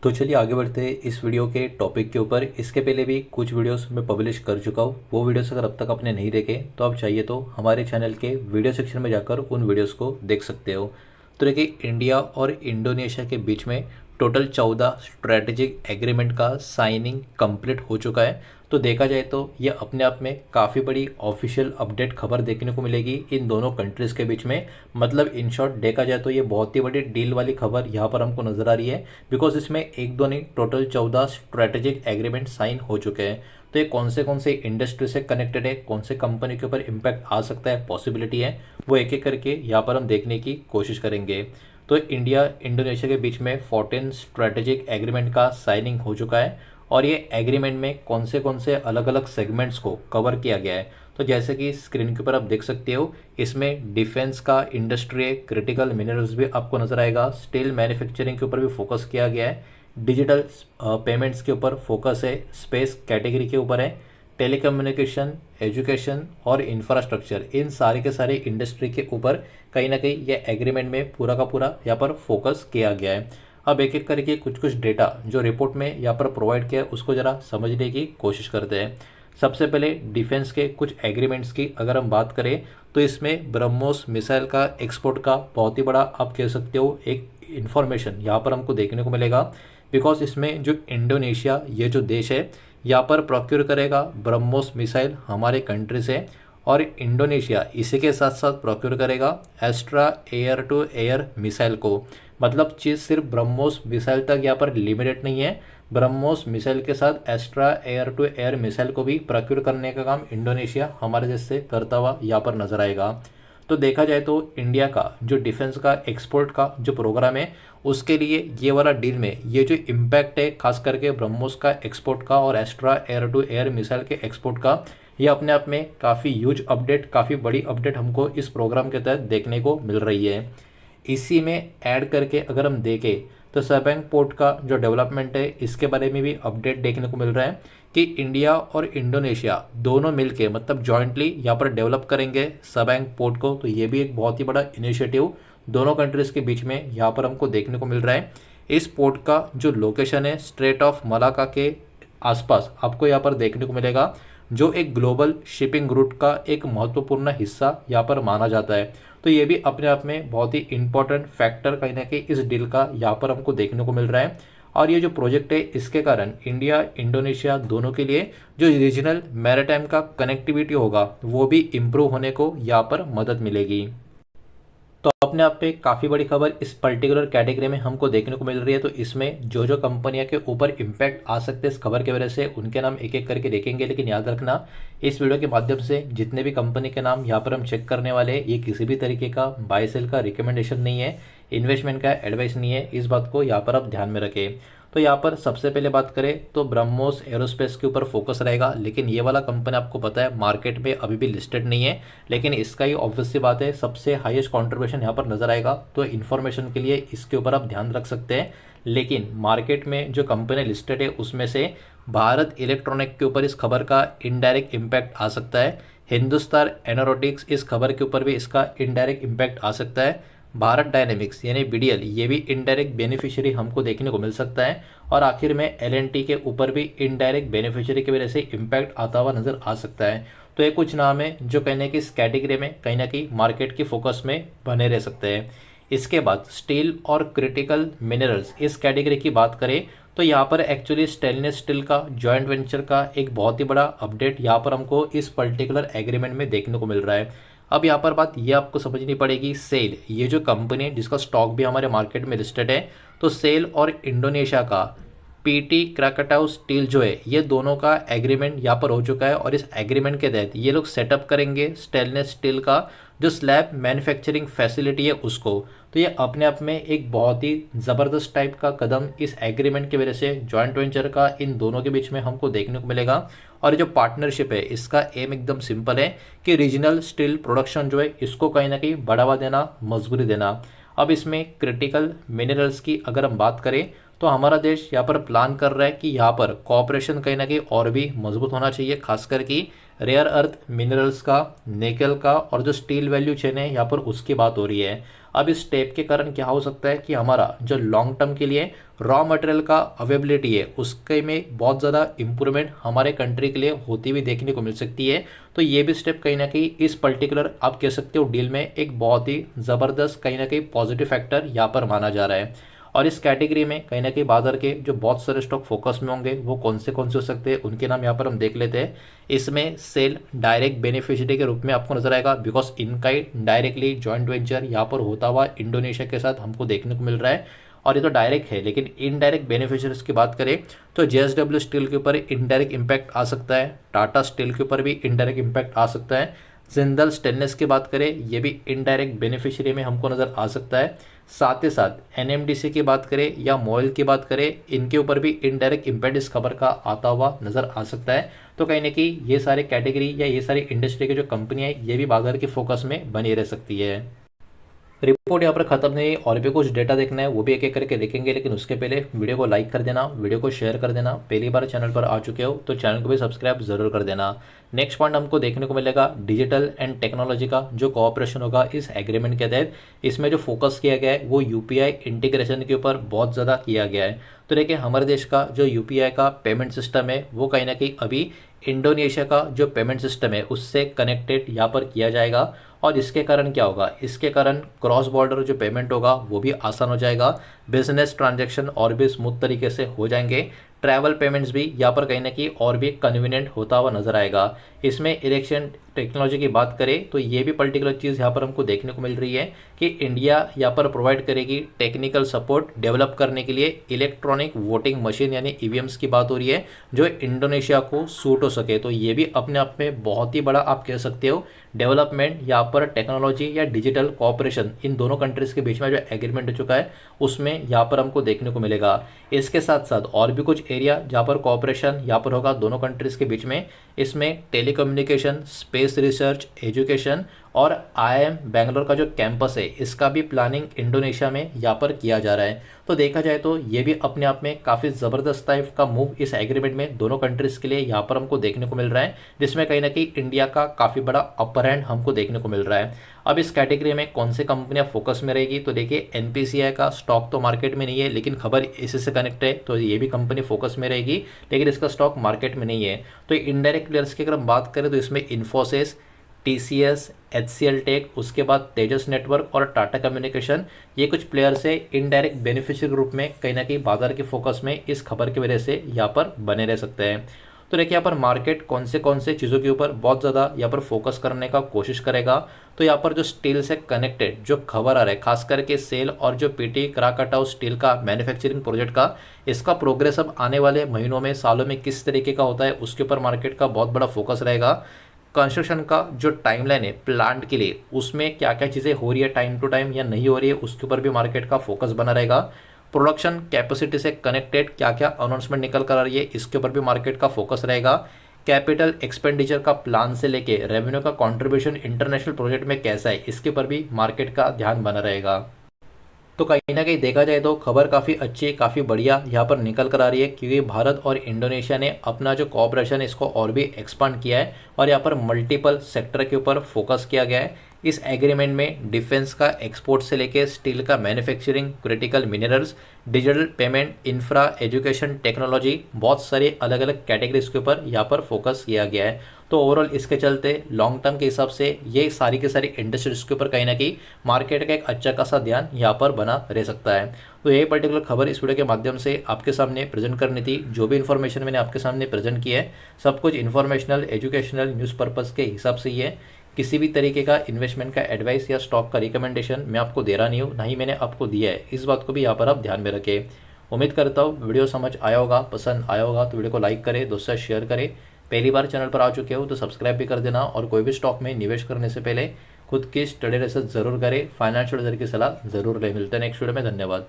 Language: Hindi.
तो चलिए आगे बढ़ते हैं इस वीडियो के टॉपिक के ऊपर। इसके पहले भी कुछ वीडियोस मैं पब्लिश कर चुका हूँ। वो वीडियोस अगर अब तक आपने नहीं देखे तो आप चाहिए तो हमारे चैनल के वीडियो सेक्शन में जाकर उन वीडियोस को देख सकते हो। तो देखिए, इंडिया और इंडोनेशिया के बीच में टोटल 14 स्ट्रेटेजिक एग्रीमेंट का साइनिंग कंप्लीट हो चुका है। तो देखा जाए तो ये अपने आप में काफ़ी बड़ी ऑफिशियल अपडेट खबर देखने को मिलेगी इन दोनों कंट्रीज़ के बीच में। मतलब इन शॉर्ट देखा जाए तो ये बहुत ही बड़ी डील वाली खबर यहाँ पर हमको नज़र आ रही है, बिकॉज इसमें एक दो नहीं टोटल 14 स्ट्रेटेजिक एग्रीमेंट साइन हो चुके हैं। तो ये कौन से इंडस्ट्री से कनेक्टेड है, कौन से कंपनी के ऊपर इम्पैक्ट आ सकता है, पॉसिबिलिटी है, वो एक एक करके यहाँ पर हम देखने की कोशिश करेंगे। तो इंडिया इंडोनेशिया के बीच में 14 स्ट्रेटेजिक एग्रीमेंट का साइनिंग हो चुका है और ये एग्रीमेंट में कौन से अलग अलग सेगमेंट्स को कवर किया गया है। तो जैसे कि स्क्रीन के ऊपर आप देख सकते हो, इसमें डिफेंस का इंडस्ट्री है, क्रिटिकल मिनरल्स भी आपको नजर आएगा, स्टील मैन्युफैक्चरिंग के ऊपर भी फोकस किया गया है, डिजिटल पेमेंट्स के ऊपर फोकस है, स्पेस कैटेगरी के ऊपर है, टेलीकम्युनिकेशन, एजुकेशन और इंफ्रास्ट्रक्चर, इन सारे के सारे इंडस्ट्री के ऊपर कहीं ना कहीं ये एग्रीमेंट में पूरा का पूरा यहाँ पर फोकस किया गया है। अब एक एक करके कुछ डेटा जो रिपोर्ट में यहाँ पर प्रोवाइड किया है उसको ज़रा समझने की कोशिश करते हैं। सबसे पहले डिफेंस के कुछ एग्रीमेंट्स की अगर हम बात करें तो इसमें ब्रह्मोस मिसाइल का एक्सपोर्ट का बहुत ही बड़ा आप कह सकते हो एक इन्फॉर्मेशन यहाँ पर हमको देखने को मिलेगा, बिकॉज इसमें जो इंडोनेशिया ये जो देश है यहाँ पर प्रोक्योर करेगा ब्रह्मोस मिसाइल हमारे कंट्री से, और इंडोनेशिया इसी के साथ साथ प्रोक्योर करेगा Astra air to air missile को। मतलब चीज़ सिर्फ ब्रह्मोस मिसाइल तक यहाँ पर लिमिटेड नहीं है, ब्रह्मोस मिसाइल के साथ Astra air to air missile को भी प्रोक्योर करने का काम इंडोनेशिया हमारे देश से करता हुआ यहाँ पर नजर आएगा। तो देखा जाए तो इंडिया का जो डिफेंस का एक्सपोर्ट का जो प्रोग्राम है उसके लिए ये वाला डील में ये जो इम्पैक्ट है खास करके ब्रह्मोस का एक्सपोर्ट का और Astra air to air missile के एक्सपोर्ट का, ये अपने आप में काफ़ी ह्यूज अपडेट, काफ़ी बड़ी अपडेट हमको इस प्रोग्राम के तहत देखने को मिल रही है। इसी में ऐड करके अगर हम देखें तो सबैंग पोर्ट का जो डेवलपमेंट है इसके बारे में भी अपडेट देखने को मिल रहा है कि इंडिया और इंडोनेशिया दोनों मिलके मतलब जॉइंटली यहाँ पर डेवलप करेंगे सबैंग पोर्ट को। तो ये भी एक बहुत ही बड़ा इनिशिएटिव दोनों कंट्रीज के बीच में यहाँ पर हमको देखने को मिल रहा है। इस पोर्ट का जो लोकेशन है स्ट्रेट ऑफ मलाका के आसपास आपको यहाँ पर देखने को मिलेगा, जो एक ग्लोबल शिपिंग रूट का एक महत्वपूर्ण हिस्सा यहाँ पर माना जाता है। तो ये भी अपने आप में बहुत ही इंपॉर्टेंट फैक्टर कहीं ना कहीं इस डील का यहाँ पर हमको देखने को मिल रहा है। और ये जो प्रोजेक्ट है इसके कारण इंडिया इंडोनेशिया दोनों के लिए जो रीजनल मैरीटाइम का कनेक्टिविटी होगा वो भी इम्प्रूव होने को यहाँ पर मदद मिलेगी। तो अपने आप पे काफ़ी बड़ी खबर इस पर्टिकुलर कैटेगरी में हमको देखने को मिल रही है। तो इसमें जो जो कंपनियां के ऊपर इम्पैक्ट आ सकते हैं इस खबर की वजह से उनके नाम एक एक करके देखेंगे, लेकिन याद रखना इस वीडियो के माध्यम से जितने भी कंपनी के नाम यहाँ पर हम चेक करने वाले हैं ये किसी भी तरीके का बाय सेल का रिकमेंडेशन नहीं है, इन्वेस्टमेंट का एडवाइस नहीं है, इस बात को यहाँ पर आप ध्यान में रखें। तो यहाँ पर सबसे पहले बात करें तो ब्रह्मोस एरोस्पेस के ऊपर फोकस रहेगा, लेकिन ये वाला कंपनी आपको पता है मार्केट में अभी भी लिस्टेड नहीं है, लेकिन इसका ही ऑब्वियस सी बात है सबसे हाईएस्ट कंट्रीब्यूशन यहाँ पर नजर आएगा। तो इन्फॉर्मेशन के लिए इसके ऊपर आप ध्यान रख सकते हैं। लेकिन मार्केट में जो कंपनी लिस्टेड है उसमें से भारत इलेक्ट्रॉनिक के ऊपर इस खबर का इनडायरेक्ट इम्पैक्ट आ सकता है, हिंदुस्तान एरोनॉटिक्स इस खबर के ऊपर भी इसका इनडायरेक्ट इम्पैक्ट आ सकता है, भारत डायनेमिक्स यानी बीडीएल ये भी इनडायरेक्ट बेनिफिशियरी हमको देखने को मिल सकता है, और आखिर में एलएनटी के ऊपर भी इनडायरेक्ट बेनिफिशियरी की वजह से इम्पैक्ट आता हुआ नजर आ सकता है। तो ये कुछ नाम है जो कहने की इस कैटेगरी में कहीं ना कहीं मार्केट की फोकस में बने रह सकते हैं। इसके बाद स्टील और क्रिटिकल मिनरल्स इस कैटेगरी की बात करें तो यहाँ पर एक्चुअली स्टेनलेस स्टील का जॉइंट वेंचर का एक बहुत ही बड़ा अपडेट यहाँ पर हमको इस पर्टिकुलर एग्रीमेंट में देखने को मिल रहा है। अब यहाँ पर बात ये आपको समझनी पड़ेगी, सेल ये जो कंपनी है जिसका स्टॉक भी हमारे मार्केट में लिस्टेड है, तो सेल और इंडोनेशिया का पीटी क्राकटाउ स्टील जो है ये दोनों का एग्रीमेंट यहाँ पर हो चुका है, और इस एग्रीमेंट के तहत ये लोग सेटअप करेंगे स्टेनलेस स्टील का जो स्लैब मैन्युफैक्चरिंग फैसिलिटी है उसको। तो ये अपने आप में एक बहुत ही ज़बरदस्त टाइप का कदम इस एग्रीमेंट की वजह से जॉइंट वेंचर का इन दोनों के बीच में हमको देखने को मिलेगा। और ये जो पार्टनरशिप है इसका एम एकदम सिंपल है कि रीजनल स्टील प्रोडक्शन जो है इसको कहीं ना कहीं बढ़ावा देना, मजबूरी देना। अब इसमें क्रिटिकल मिनरल्स की अगर हम बात करें तो हमारा देश यहाँ पर प्लान कर रहा है कि यहाँ पर कोऑपरेशन कहीं ना कहीं और भी मजबूत होना चाहिए, खासकर कि रेयर अर्थ मिनरल्स का, निकल का और जो स्टील वैल्यू चेन है यहाँ पर उसकी बात हो रही है। अब इस स्टेप के कारण क्या हो सकता है कि हमारा जो लॉन्ग टर्म के लिए रॉ मटेरियल का अवेलेबिलिटी है उसके में बहुत ज़्यादा इंप्रूवमेंट हमारे कंट्री के लिए होती हुई देखने को मिल सकती है। तो ये भी स्टेप कहीं ना कहीं इस पर्टिकुलर आप कह सकते हो डील में एक बहुत ही ज़बरदस्त कहीं ना कहीं पॉजिटिव फैक्टर यहाँ पर माना जा रहा है। और इस कैटेगरी में कहीं ना कहीं बाजार के जो बहुत सारे स्टॉक फोकस में होंगे वो कौन से हो सकते हैं उनके नाम यहाँ पर हम देख लेते हैं। इसमें सेल डायरेक्ट बेनिफिशियरी के रूप में आपको नजर आएगा, बिकॉज इनका ही डायरेक्टली जॉइंट वेंचर यहाँ पर होता हुआ इंडोनेशिया के साथ हमको देखने को मिल रहा है। और ये तो डायरेक्ट है, लेकिन इनडायरेक्ट बेनिफिशियरीज की बात करें तो जेएसडब्ल्यू स्टील के ऊपर इनडायरेक्ट इंपैक्ट आ सकता है, टाटा स्टील के ऊपर भी इनडायरेक्ट इंपैक्ट आ सकता है, जिंदल स्टेनलेस की बात करें ये भी इनडायरेक्ट बेनिफिशियरी में हमको नज़र आ सकता है। साथ ही साथ एनएमडीसी की बात करें या मोइल की बात करें, इनके ऊपर भी इनडायरेक्ट इंपैक्ट इस खबर का आता हुआ नजर आ सकता है। तो कहीं ना कहीं ये सारे कैटेगरी या ये सारी इंडस्ट्री की जो कंपनियां है ये भी बाजार के फोकस में बनी रह सकती है। रिपोर्ट यहाँ पर खत्म नहीं, और भी कुछ डेटा देखना है वो भी एक एक करके देखेंगे, लेकिन उसके पहले वीडियो को लाइक कर देना, वीडियो को शेयर कर देना। पहली बार चैनल पर आ चुके हो तो चैनल को भी सब्सक्राइब जरूर कर देना। नेक्स्ट पॉइंट हमको देखने को मिलेगा डिजिटल एंड टेक्नोलॉजी का जो कोऑपरेशन होगा इस एग्रीमेंट के तहत। इसमें जो फोकस किया गया है वो यूपीआई इंटीग्रेशन के ऊपर बहुत ज़्यादा किया गया है। तो देखिए हमारे देश का जो यूपीआई का पेमेंट सिस्टम है वो कहीं ना कहीं अभी इंडोनेशिया का जो पेमेंट सिस्टम है उससे कनेक्टेड यहाँ पर किया जाएगा। और इसके कारण क्या होगा, इसके कारण क्रॉस बॉर्डर जो पेमेंट होगा वो भी आसान हो जाएगा, बिजनेस ट्रांजैक्शन और भी स्मूथ तरीके से हो जाएंगे, ट्रैवल पेमेंट्स भी यहाँ पर कहीं ना कहीं और भी कन्वीनियंट होता हुआ नजर आएगा। इसमें इलेक्शन टेक्नोलॉजी की बात करें तो ये भी पर्टिकुलर चीज़ यहाँ पर हमको देखने को मिल रही है कि इंडिया यहाँ पर प्रोवाइड करेगी टेक्निकल सपोर्ट डेवलप करने के लिए इलेक्ट्रॉनिक वोटिंग मशीन यानी ईवीएम्स की बात हो रही है जो इंडोनेशिया को सूट हो सके। तो ये भी अपने आप में बहुत ही बड़ा आप कह सकते हो डेवलपमेंट यहाँ पर टेक्नोलॉजी या डिजिटल कोऑपरेशन इन दोनों कंट्रीज के बीच में जो एग्रीमेंट हो चुका है उसमें यहाँ पर हमको देखने को मिलेगा। इसके साथ साथ और भी कुछ एरिया जहाँ पर कोऑपरेशन यहाँ पर होगा दोनों कंट्रीज के बीच में, इसमें टेलीकम्युनिकेशन, स्पेस रिसर्च, एजुकेशन और आईआईएम बेंगलोर का जो कैंपस है इसका भी प्लानिंग इंडोनेशिया में यहाँ पर किया जा रहा है। तो देखा जाए तो ये भी अपने आप में काफ़ी ज़बरदस्त टाइप का मूव इस एग्रीमेंट में दोनों कंट्रीज़ के लिए यहाँ पर हमको देखने को मिल रहा है, जिसमें कहीं ना कहीं इंडिया का काफ़ी बड़ा अपर हैंड हमको देखने को मिल रहा है। अब इस कैटेगरी में कौन सी कंपनियां फोकस में रहेगी, तो देखिए एनपीसीआई का स्टॉक तो मार्केट में नहीं है लेकिन खबर इसी से कनेक्ट है, तो ये भी कंपनी फोकस में रहेगी लेकिन इसका स्टॉक मार्केट में नहीं है। तो इनडायरेक्ट प्लेयर्स की अगर हम बात करें तो इसमें इन्फोसिस, टीसीएस, एचसीएल टेक, उसके बाद तेजस नेटवर्क और टाटा कम्युनिकेशन, ये कुछ प्लेयर्स है इनडायरेक्ट बेनिफिशियरी ग्रुप में कहीं ना कहीं बाजार के फोकस में इस खबर की वजह से यहाँ पर बने रह सकते हैं। तो देखिए यहाँ पर मार्केट कौन से चीज़ों के ऊपर बहुत ज़्यादा यहाँ पर फोकस करने का कोशिश करेगा, तो यहाँ पर जो स्टील से कनेक्टेड जो खबर आ रहा है खास करके सेल और जो पीटी क्राकटाउ स्टील का मैन्युफैक्चरिंग प्रोजेक्ट का, इसका प्रोग्रेस अब आने वाले महीनों में सालों में किस तरीके का होता है उसके ऊपर मार्केट का बहुत बड़ा फोकस रहेगा। कंस्ट्रक्शन का जो टाइमलाइन है प्लांट के लिए उसमें क्या क्या चीज़ें हो रही है टाइम टू टाइम या नहीं हो रही है उसके ऊपर भी मार्केट का फोकस बना रहेगा। प्रोडक्शन कैपेसिटी से कनेक्टेड क्या क्या अनाउंसमेंट निकल कर आ रही है इसके ऊपर भी मार्केट का फोकस रहेगा। कैपिटल एक्सपेंडिचर का प्लान से लेके रेवेन्यू का कंट्रीब्यूशन इंटरनेशनल प्रोजेक्ट में कैसा है इसके ऊपर भी मार्केट का ध्यान बना रहेगा। तो कहीं ना कहीं देखा जाए तो खबर काफ़ी अच्छी काफ़ी बढ़िया यहाँ पर निकल कर आ रही है, क्योंकि भारत और इंडोनेशिया ने अपना जो कोऑपरेशन है इसको और भी एक्सपांड किया है और यहाँ पर मल्टीपल सेक्टर के ऊपर फोकस किया गया है। इस एग्रीमेंट में डिफेंस का एक्सपोर्ट से लेके स्टील का manufacturing, critical minerals, digital payment, infra, education, technology, बहुत सारे अलग अलग कैटेगरीज के ऊपर यहाँ पर फोकस किया गया है। तो ओवरऑल इसके चलते लॉन्ग टर्म के हिसाब से ये सारी के सारी इंडस्ट्रीज के ऊपर कहीं ना कहीं मार्केट का एक अच्छा खासा ध्यान यहाँ पर बना रह सकता है। तो ये पर्टिकुलर खबर इस वीडियो के माध्यम से आपके सामने प्रेजेंट करनी थी। जो भी इन्फॉर्मेशन मैंने आपके सामने प्रेजेंट की है सब कुछ इन्फॉर्मेशनल, एजुकेशनल, न्यूज़ पर्पज़ के हिसाब से ही है। किसी भी तरीके का इन्वेस्टमेंट का एडवाइस या स्टॉक का रिकमेंडेशन मैं आपको दे रहा नहीं हूँ, ना ही मैंने आपको दिया है। इस बात को भी यहाँ पर आप ध्यान में रखें। उम्मीद करता हूँ वीडियो समझ आया होगा, पसंद आया होगा तो वीडियो को लाइक करें, दोस्तों से शेयर करें। पहली बार चैनल पर आ चुके हो तो सब्सक्राइब भी कर देना और कोई भी स्टॉक में निवेश करने से पहले खुद की स्टडी रिसर्च जरूर करें, फाइनेंशियल एडवाइजर की सलाह जरूर लें। मिलते हैं नेक्स्ट वीडियो में, धन्यवाद।